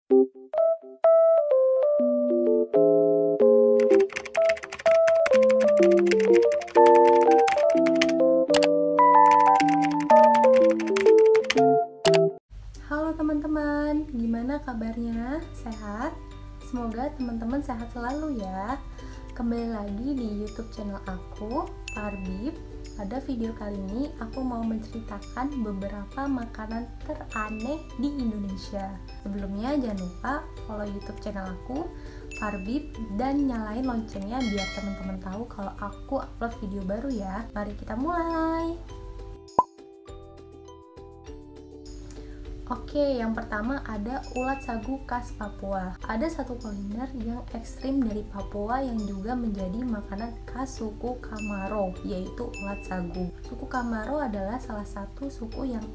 Halo teman-teman, gimana kabarnya? Sehat? Semoga teman-teman sehat selalu ya. Kembali lagi di YouTube channel aku, Farbib. Pada video kali ini aku mau menceritakan beberapa makanan teraneh di Indonesia. Sebelumnya jangan lupa follow YouTube channel aku, Farbib, dan nyalain loncengnya biar teman-teman tahu kalau aku upload video baru ya. Mari kita mulai. Oke, yang pertama ada ulat sagu khas Papua. Ada satu kuliner yang ekstrim dari Papua yang juga menjadi makanan khas suku Kamaro, yaitu ulat sagu. Suku Kamaro adalah salah satu suku yang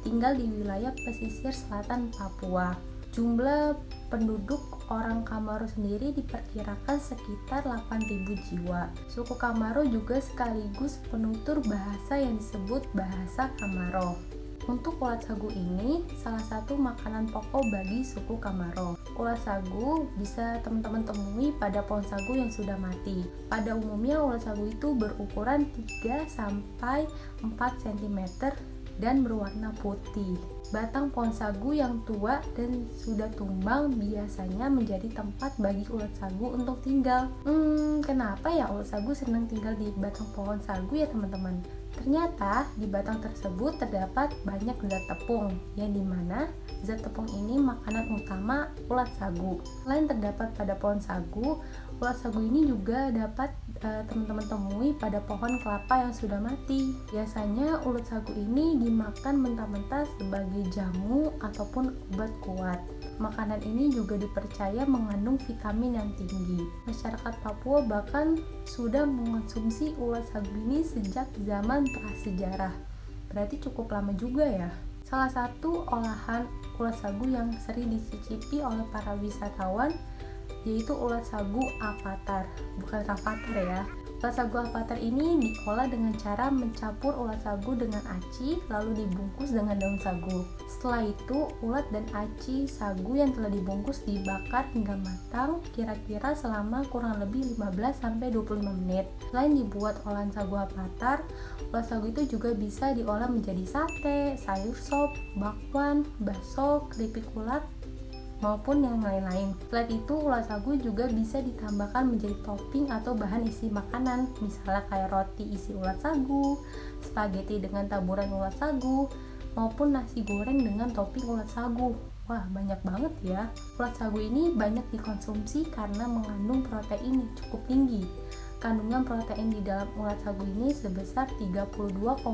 tinggal di wilayah pesisir selatan Papua. Jumlah penduduk orang Kamaro sendiri diperkirakan sekitar 8.000 jiwa. Suku Kamaro juga sekaligus penutur bahasa yang disebut bahasa Kamaro. Untuk ulat sagu ini salah satu makanan pokok bagi suku Kamaro. Ulat sagu bisa teman-teman temui pada pohon sagu yang sudah mati. Pada umumnya ulat sagu itu berukuran 3-4 cm dan berwarna putih. Batang pohon sagu yang tua dan sudah tumbang biasanya menjadi tempat bagi ulat sagu untuk tinggal. Kenapa ya ulat sagu senang tinggal di batang pohon sagu ya teman-teman? Ternyata di batang tersebut terdapat banyak zat tepung, yang dimana zat tepung ini makanan utama ulat sagu. Selain terdapat pada pohon sagu, ulat sagu ini juga dapat teman-teman temui pada pohon kelapa yang sudah mati. Biasanya ulat sagu ini dimakan mentah-mentah sebagai jamu ataupun obat kuat. Makanan ini juga dipercaya mengandung vitamin yang tinggi. Masyarakat Papua bahkan sudah mengonsumsi ulat sagu ini sejak zaman prasejarah. Berarti cukup lama juga ya. Salah satu olahan ulat sagu yang sering dicicipi oleh para wisatawan yaitu ulat sagu avatar, bukan rafathar ya. Ulat sagu avatar ini diolah dengan cara mencampur ulat sagu dengan aci lalu dibungkus dengan daun sagu. Setelah itu, ulat dan aci sagu yang telah dibungkus dibakar hingga matang kira-kira selama kurang lebih 15-25 menit. Selain dibuat olahan sagu avatar, ulat sagu itu juga bisa diolah menjadi sate, sayur sop, bakwan, bakso, keripik ulat, maupun yang lain-lain. Selain itu, ulat sagu juga bisa ditambahkan menjadi topping atau bahan isi makanan, misalnya kayak roti isi ulat sagu, spaghetti dengan taburan ulat sagu, maupun nasi goreng dengan topping ulat sagu. Wah, banyak banget ya. Ulat sagu ini banyak dikonsumsi karena mengandung protein yang cukup tinggi. Kandungan protein di dalam ulat sagu ini sebesar 32,54%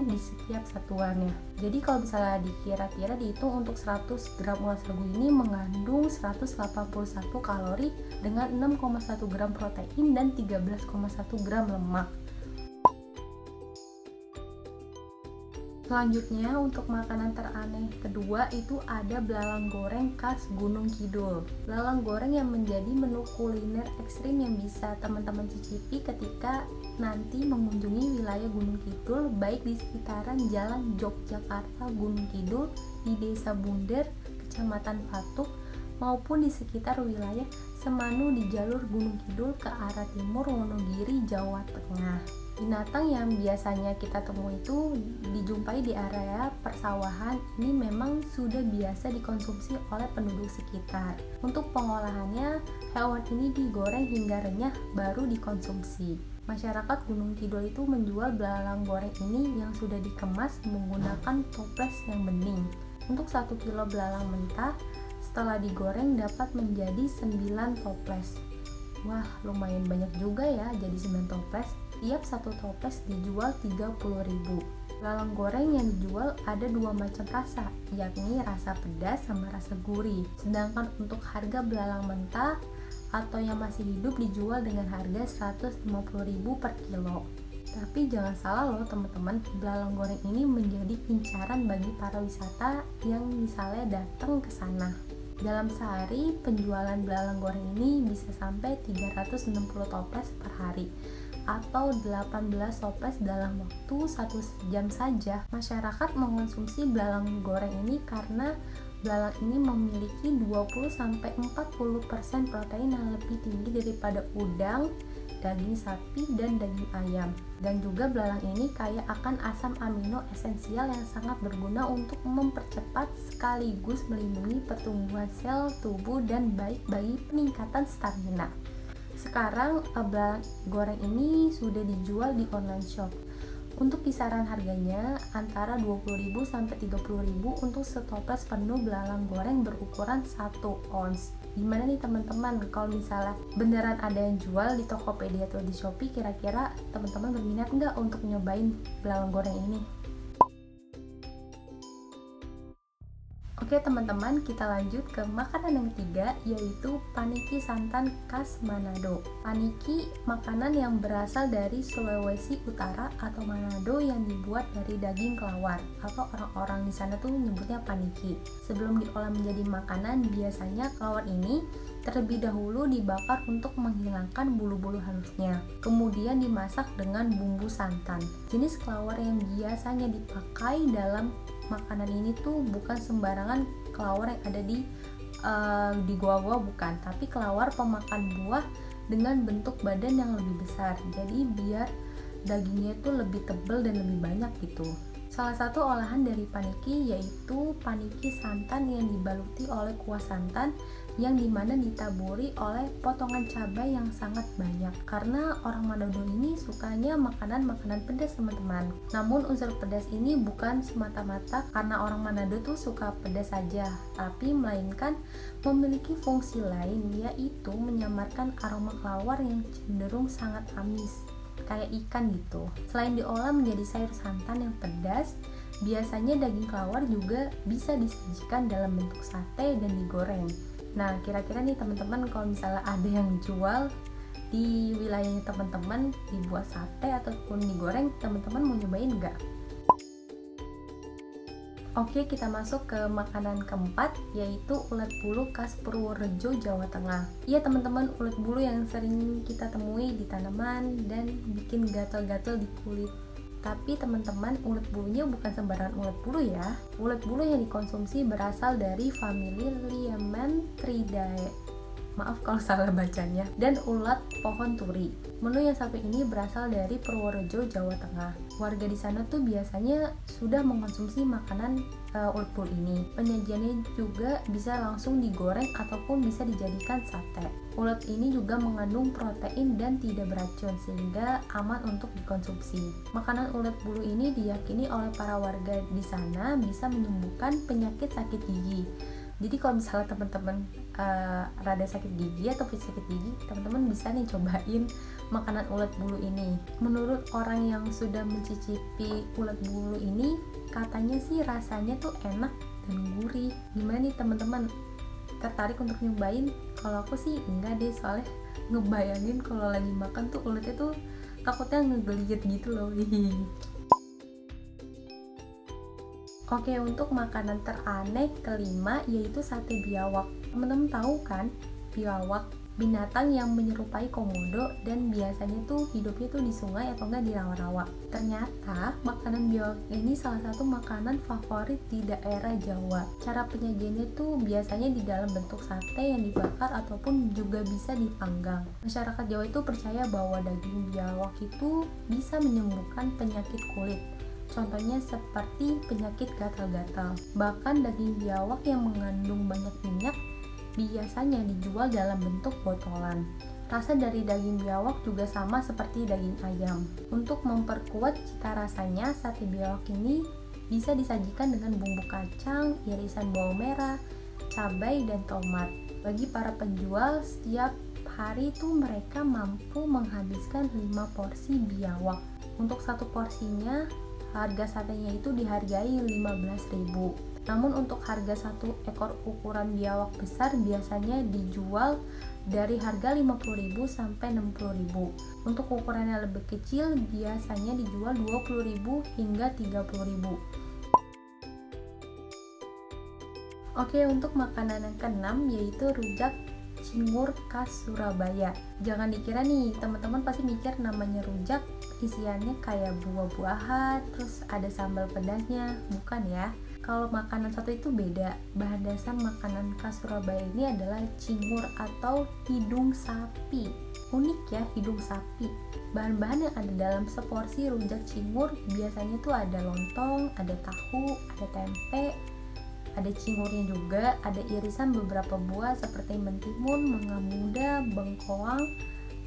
di setiap satuannya. Jadi kalau misalnya dikira-kira dihitung untuk 100 gram ulat sagu ini mengandung 181 kalori dengan 6,1 gram protein dan 13,1 gram lemak. Selanjutnya untuk makanan teraneh kedua itu ada belalang goreng khas Gunung Kidul. Belalang goreng yang menjadi menu kuliner ekstrim yang bisa teman-teman cicipi ketika nanti mengunjungi wilayah Gunung Kidul, baik di sekitaran Jalan Yogyakarta Gunung Kidul di Desa Bunder, Kecamatan Patuk, maupun di sekitar wilayah Semanu di jalur Gunung Kidul ke arah timur Wonogiri, Jawa Tengah. Binatang yang biasanya kita temui itu dijumpai di area persawahan ini memang sudah biasa dikonsumsi oleh penduduk sekitar. Untuk pengolahannya, hewan ini digoreng hingga renyah baru dikonsumsi. Masyarakat Gunung Kidul itu menjual belalang goreng ini yang sudah dikemas menggunakan toples yang bening. Untuk 1 kilo belalang mentah setelah digoreng dapat menjadi 9 toples. Wah, lumayan banyak juga ya jadi 9 toples. Tiap satu toples dijual 30.000. Belalang goreng yang dijual ada 2 macam rasa, yakni rasa pedas sama rasa gurih. Sedangkan untuk harga belalang mentah atau yang masih hidup dijual dengan harga 150.000 per kilo. Tapi jangan salah loh teman-teman, belalang goreng ini menjadi incaran bagi para wisata yang misalnya datang ke sana. Dalam sehari, penjualan belalang goreng ini bisa sampai 360 toples per hari atau 18 toples dalam waktu 1 jam saja. Masyarakat mengonsumsi belalang goreng ini karena Belalang ini memiliki 20-40% protein yang lebih tinggi daripada udang, daging sapi, dan daging ayam. Dan juga belalang ini kaya akan asam amino esensial yang sangat berguna untuk mempercepat sekaligus melindungi pertumbuhan sel tubuh dan baik bagi peningkatan stamina. Sekarang belalang goreng ini sudah dijual di online shop. Untuk kisaran harganya antara 20.000 sampai 30.000 untuk setoples penuh belalang goreng berukuran 1 ons. Gimana nih teman-teman, kalau misalnya beneran ada yang jual di Tokopedia atau di Shopee, kira-kira teman-teman berminat nggak untuk nyobain belalang goreng ini? Oke teman-teman, kita lanjut ke makanan yang ketiga, yaitu paniki santan khas Manado. Paniki makanan yang berasal dari Sulawesi Utara atau Manado yang dibuat dari daging kelawar, atau orang-orang di sana tuh nyebutnya paniki. Sebelum diolah menjadi makanan, biasanya kelawar ini terlebih dahulu dibakar untuk menghilangkan bulu-bulu halusnya. Kemudian dimasak dengan bumbu santan. Jenis kelawar yang biasanya dipakai dalam makanan ini tuh bukan sembarangan kelawar yang ada di goa-goa, bukan, tapi kelawar pemakan buah dengan bentuk badan yang lebih besar. Jadi biar dagingnya tuh lebih tebal dan lebih banyak gitu. Salah satu olahan dari paniki yaitu paniki santan yang dibaluti oleh kuah santan yang dimana ditaburi oleh potongan cabai yang sangat banyak. Karena orang Manado ini sukanya makanan-makanan pedas teman-teman. Namun unsur pedas ini bukan semata-mata karena orang Manado tuh suka pedas saja, tapi melainkan memiliki fungsi lain, yaitu menyamarkan aroma kelawar yang cenderung sangat amis, kayak ikan gitu. Selain diolah menjadi sayur santan yang pedas, biasanya daging kelawar juga bisa disajikan dalam bentuk sate dan digoreng. Nah, kira-kira nih teman-teman, kalau misalnya ada yang jual di wilayahnya teman-teman dibuat sate ataupun digoreng, teman-teman mau nyobain nggak? Oke, kita masuk ke makanan keempat, yaitu ulat bulu khas Purworejo, Jawa Tengah. Iya teman-teman, ulat bulu yang sering kita temui di tanaman dan bikin gatal-gatal di kulit. Tapi teman-teman, ulat bulunya bukan sembarangan ulat bulu ya. Ulat bulu yang dikonsumsi berasal dari famili Liomentridae. Maaf kalau salah bacanya. Dan ulat pohon turi. Menu yang satu ini berasal dari Purworejo, Jawa Tengah. Warga di sana tuh biasanya sudah mengkonsumsi makanan ulat bulu ini. Penyajiannya juga bisa langsung digoreng ataupun bisa dijadikan sate. Ulat ini juga mengandung protein dan tidak beracun sehingga aman untuk dikonsumsi. Makanan ulat bulu ini diyakini oleh para warga di sana bisa menyembuhkan penyakit sakit gigi. Jadi kalau misalnya teman-teman rada sakit gigi atau sakit gigi, teman-teman bisa nih cobain makanan ulat bulu ini. Menurut orang yang sudah mencicipi ulat bulu ini, katanya sih rasanya tuh enak dan gurih. Gimana nih teman-teman? Tertarik untuk nyobain? Kalau aku sih enggak deh, soalnya ngebayangin kalau lagi makan tuh ulatnya tuh takutnya ngegeliat gitu loh. Oke, untuk makanan teraneh kelima yaitu sate biawak. Teman-teman tahu kan biawak? Binatang yang menyerupai komodo dan biasanya tuh hidupnya tuh di sungai atau enggak di rawa-rawa. Ternyata makanan biawak ini salah satu makanan favorit di daerah Jawa. Cara penyajiannya tuh biasanya di dalam bentuk sate yang dibakar ataupun juga bisa dipanggang. Masyarakat Jawa itu percaya bahwa daging biawak itu bisa menyembuhkan penyakit kulit. Contohnya seperti penyakit gatal-gatal. Bahkan daging biawak yang mengandung banyak minyak biasanya dijual dalam bentuk botolan. Rasa dari daging biawak juga sama seperti daging ayam. Untuk memperkuat cita rasanya, sate biawak ini bisa disajikan dengan bumbu kacang, irisan bawang merah, cabai, dan tomat. Bagi para penjual, setiap hari itu mereka mampu menghabiskan 5 porsi biawak. Untuk satu porsinya, harga satenya itu dihargai 15.000. Namun untuk harga satu ekor ukuran biawak besar biasanya dijual dari harga 50.000 sampai 60.000. Untuk ukuran yang lebih kecil biasanya dijual 20.000 hingga 30.000. Oke, untuk makanan yang keenam yaitu rujak cingur khas Surabaya. Jangan dikira nih, teman-teman pasti mikir namanya rujak isiannya kayak buah-buahan, terus ada sambal pedasnya. Bukan ya. Kalau makanan satu itu beda. Bahan dasar makanan khas Surabaya ini adalah cingur atau hidung sapi. Unik ya, hidung sapi. Bahan-bahan yang ada dalam seporsi rujak cingur biasanya tuh ada lontong, ada tahu, ada tempe, ada cingurnya juga, ada irisan beberapa buah seperti mentimun, mangga muda, bengkoang,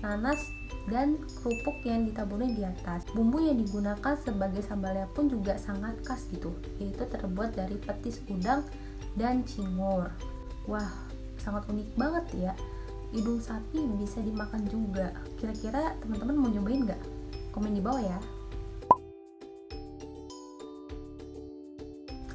nanas, dan kerupuk yang ditaburin di atas. Bumbu yang digunakan sebagai sambalnya pun juga sangat khas gitu, yaitu terbuat dari petis udang dan cingur. Wah, sangat unik banget ya. Hidung sapi bisa dimakan juga. Kira-kira teman-teman mau nyobain nggak? Komen di bawah ya.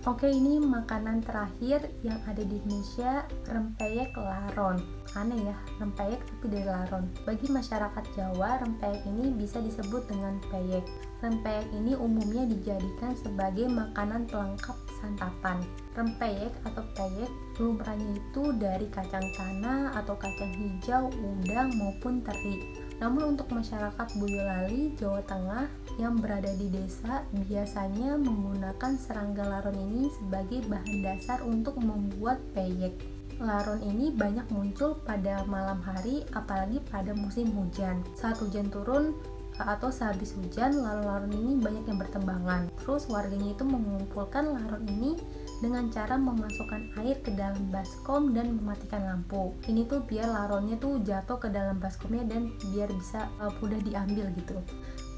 Oke, ini makanan terakhir yang ada di Indonesia, rempeyek laron. Aneh ya, rempeyek tapi dari laron. Bagi masyarakat Jawa, rempeyek ini bisa disebut dengan peyek. Rempeyek ini umumnya dijadikan sebagai makanan pelengkap santapan. Rempeyek atau peyek lumrahnya itu dari kacang tanah atau kacang hijau, udang maupun teri. Namun untuk masyarakat Boyolali, Jawa Tengah yang berada di desa biasanya menggunakan serangga laron ini sebagai bahan dasar untuk membuat peyek. Laron ini banyak muncul pada malam hari, apalagi pada musim hujan. Saat hujan turun atau sehabis hujan, laron-laron ini banyak yang bertembangan. Terus warganya itu mengumpulkan laron ini dengan cara memasukkan air ke dalam baskom dan mematikan lampu. Ini tuh biar laronnya tuh jatuh ke dalam baskomnya dan biar bisa mudah diambil gitu.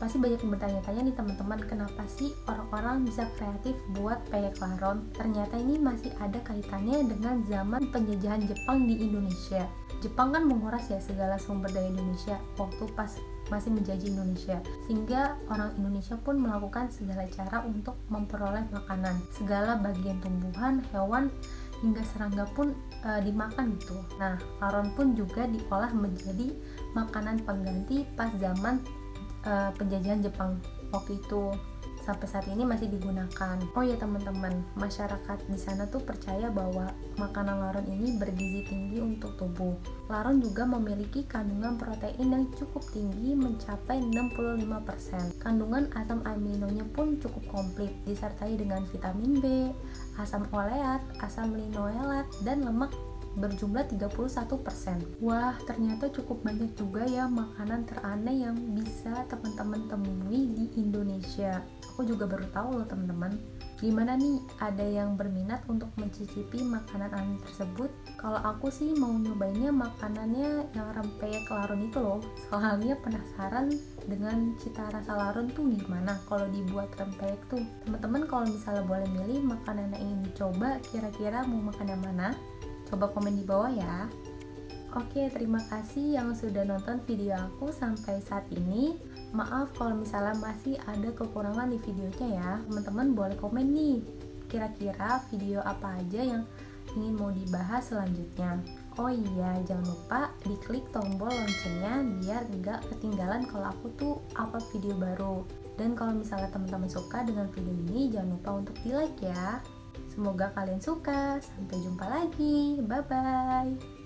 Pasti banyak yang bertanya-tanya nih teman-teman, kenapa sih orang-orang bisa kreatif buat peyek laron? Ternyata ini masih ada kaitannya dengan zaman penjajahan Jepang di Indonesia. Jepang kan menguras ya segala sumber daya Indonesia waktu pas masih menjajah Indonesia, sehingga orang Indonesia pun melakukan segala cara untuk memperoleh makanan. Segala bagian tumbuhan, hewan, hingga serangga pun dimakan gitu. Nah, laron pun juga diolah menjadi makanan pengganti pas zaman penjajahan Jepang waktu itu. Sampai saat ini masih digunakan. Oh ya teman-teman, masyarakat di sana tuh percaya bahwa makanan laron ini bergizi tinggi untuk tubuh. Laron juga memiliki kandungan protein yang cukup tinggi mencapai 65%. Kandungan asam aminonya pun cukup komplit, disertai dengan vitamin B, asam oleat, asam linoleat, dan lemak berjumlah 31%. Wah, ternyata cukup banyak juga ya makanan teraneh yang bisa teman-teman temui di Indonesia. Aku juga baru tahu loh teman-teman. Gimana nih, ada yang berminat untuk mencicipi makanan aneh tersebut? Kalau aku sih mau nyobainnya makanannya yang rempeyek laron itu loh. Soalnya penasaran dengan cita rasa laron tuh gimana kalau dibuat rempeyek tuh. Teman-teman kalau misalnya boleh milih makanan yang ingin dicoba, kira-kira mau makan yang mana? Coba komen di bawah ya. Oke, terima kasih yang sudah nonton video aku sampai saat ini. Maaf kalau misalnya masih ada kekurangan di videonya ya. Teman-teman boleh komen nih, kira-kira video apa aja yang ingin mau dibahas selanjutnya. Oh iya, jangan lupa diklik tombol loncengnya biar nggak ketinggalan kalau aku tuh upload video baru. Dan kalau misalnya teman-teman suka dengan video ini, jangan lupa untuk di like ya. Semoga kalian suka. Sampai jumpa lagi. Bye-bye.